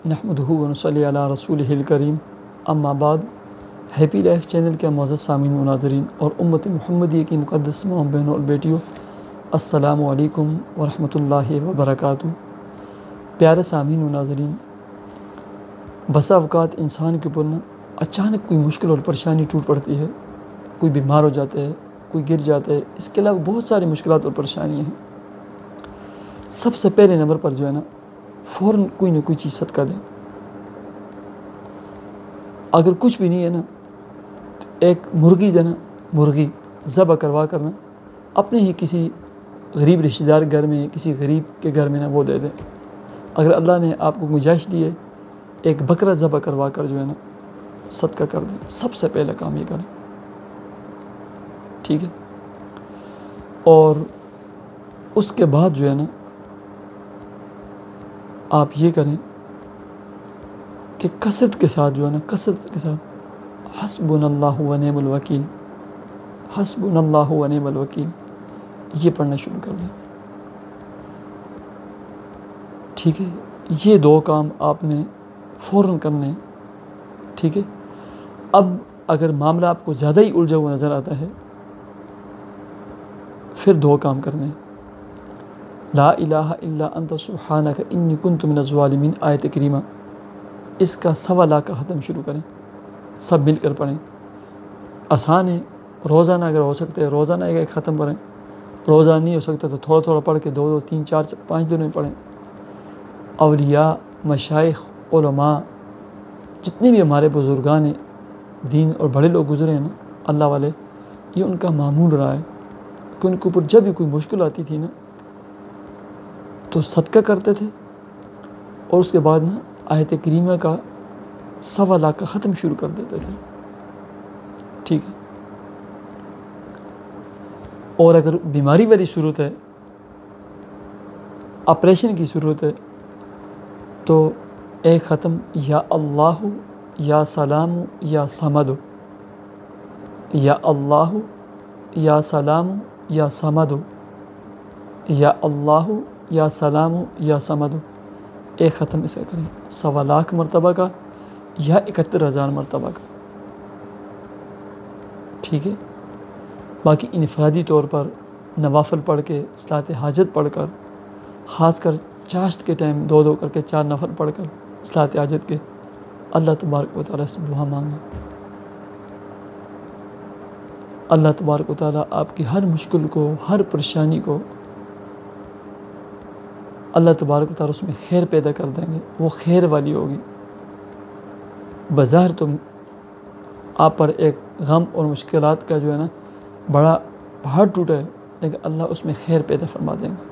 نحمدہ و نصلی علی رسولہ الکریم، اما بعد۔ ہیپی لائف چینل کے معزز سامعین و ناظرین اور امت محمدیہ کی مقدس ماں بہنوں اور بیٹیوں، السلام علیکم ورحمۃ اللہ وبرکاتہ۔ پیارے سامعین و ناظرین، بسا اوقات انسان کے اوپر اچانک کوئی مشکل اور پریشانی ٹوٹ پڑتی ہے، کوئی بیمار ہو جاتا ہے، کوئی گر جاتا ہے، اس کے علاوہ بہت ساری مشکلات اور پریشانیاں ہیں۔ سب سے پہلے نمبر پر فوراً کوئی نہ کوئی چیز صدقہ دیں۔ اگر کچھ بھی نہیں ہے تو ایک مرغی ذبح کروا کر اپنے ہی کسی غریب رشتہ دار گھر میں، کسی غریب کے گھر میں وہ دے دیں۔ اگر اللہ نے آپ کو گنجائش دی ہے، ایک بکرا ذبح کروا کر صدقہ کر دیں۔ سب سے پہلا کام یہ کریں، ٹھیک ہے؟ اور اس کے بعد آپ یہ کریں کہ کثرت کے ساتھ حسبنا اللہ و نعم الوکیل، حسبنا اللہ و نعم الوکیل یہ پڑھنا شروع کر دیں، ٹھیک ہے؟ یہ دو کام آپ نے فوراً کرنے ہیں، ٹھیک ہے؟ اب اگر معاملہ آپ کو زیادہ ہی الجھا ہوا نظر آتا ہے، پھر دو کام کرنے ہیں۔ لا الہ الا انت سبحانک انی کنت من الظالمین آیت کریمہ، اس کا 1.25 لاکھ کا ختم شروع کریں، سب مل کر پڑھیں۔ آسان ہے، روزانہ اگر ہو سکتا ہے روزانہ ایک ختم کریں، روزانہ نہیں ہو سکتا تو تھوڑا تھوڑا پڑھ کے 2 3 4 5 دنوں میں پڑھیں۔ اولیاء، مشائخ، علماء، جتنے بھی ہمارے بزرگان دین اور بڑے لوگ گزرے ہیں اللہ والے، یہ ان کا معمول رہا ہے کہ ان کے اوپر جب بھی کوئی مشکل آتی تھی تو صدقہ کرتے تھے، اور اس کے بعد آیت کریمہ کا 1.25 لاکھ کا ختم شروع کر دیتے تھے، ٹھیک ہے؟ اور اگر بیماری والی صورت ہے، آپریشن کی صورت ہے، تو ایک ختم یا اللہ یا سلام یا صمد، یا اللہ یا سلام یا صمد، یا اللہ یا سلام یا صمد، ایک ختم اس کا کریں 1.25 لاکھ مرتبہ کا یا 71,000 مرتبہ کا، ٹھیک ہے؟ باقی انفرادی طور پر نوافل پڑھ کے، صلاۃ حاجت پڑھ کر، خاص کر چاشت کے ٹائم 2 کر کے 4 نفل پڑھ کر صلاۃ حاجت کے اللہ تبارک و تعالیٰ سے دعا مانگیں۔ اللہ تبارک و تعالیٰ آپ کی ہر مشکل کو، ہر پریشانی کو اللہ تبارک و تعالیٰ اس میں خیر پیدا کر دیں گے، وہ خیر والی ہوگی۔ بظاہر تو آپ پر ایک غم اور مشکلات کا بڑا پہاڑ ٹوٹا ہے، لیکن اللہ اس میں خیر پیدا فرما دیں گے،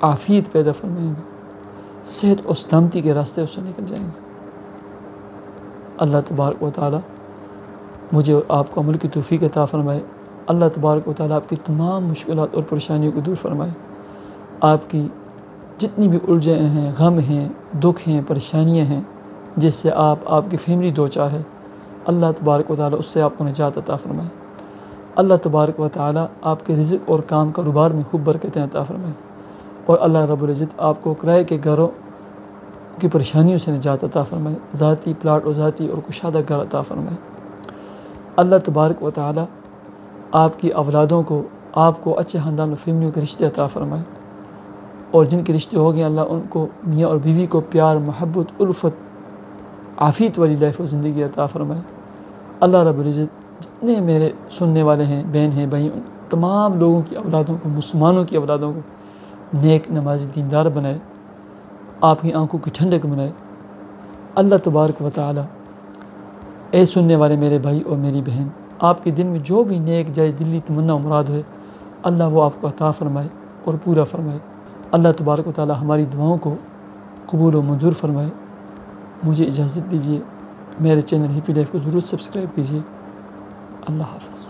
عافیت پیدا فرمائیں گے، صحت اور سلامتی کے راستے اس سے نکل جائیں گے۔ اللہ تبارک و تعالیٰ مجھے اور آپ کو عمل کی توفیق عطا فرمائے۔ اللہ تبارک و تعالیٰ آپ کی تمام مشکلات اور پریشانیوں کو دور فرمائے۔ آپ کی جتنی بھی الجھن ہیں، غم ہیں، دکھ ہیں، پریشانیاں ہیں، جس سے آپ کی فیملی دوچار ہے، اللہ تبارک و تعالیٰ اس سے آپ کو نجات عطا فرمائے۔ اللہ تبارک و تعالیٰ آپ کے رزق اور کام کاروبار میں خوب برکتیں عطا فرمائے، اور اللہ رب العزت آپ کو کرائے کے گھروں کی پریشانیوں سے نجات عطا فرمائے، ذاتی پلاٹ اور ذاتی اور کشادہ گھر عطا فرمائے۔ اللہ تبارک و تعالیٰ آپ کی اولادوں کو، آپ کو اچھے خاندان و فیملیوں کے رشتے عطا فرمائے، اور جن کے رشتے ہو گئے اللہ ان کو، میاں اور بیوی کو پیار، محبت، الفت، عافیت والی لائف و زندگی عطا فرمائے۔ اللہ رب العزت جتنے میرے سننے والے ہیں، بہن ہیں، بھائی، ان تمام لوگوں کی اولادوں کو، مسلمانوں کی اولادوں کو نیک، نمازی، دیندار بنائے، آپ کی آنکھوں کی ٹھنڈک بنائے۔ اللہ تبارک و تعالیٰ اے سننے والے میرے بھائی اور میری بہن، آپ کے دل میں جو بھی نیک جائز دلی تمنا و مراد ہے، اللہ وہ آپ کو عطا فرمائے اور پورا فرمائے۔ اللہ تبارک و تعالیٰ ہماری دعاؤں کو قبول و منظور فرمائے۔ مجھے اجازت دیجیے، میرے چینل ہیپی لائف کو ضرور سبسکرائب کیجیے۔ اللہ حافظ۔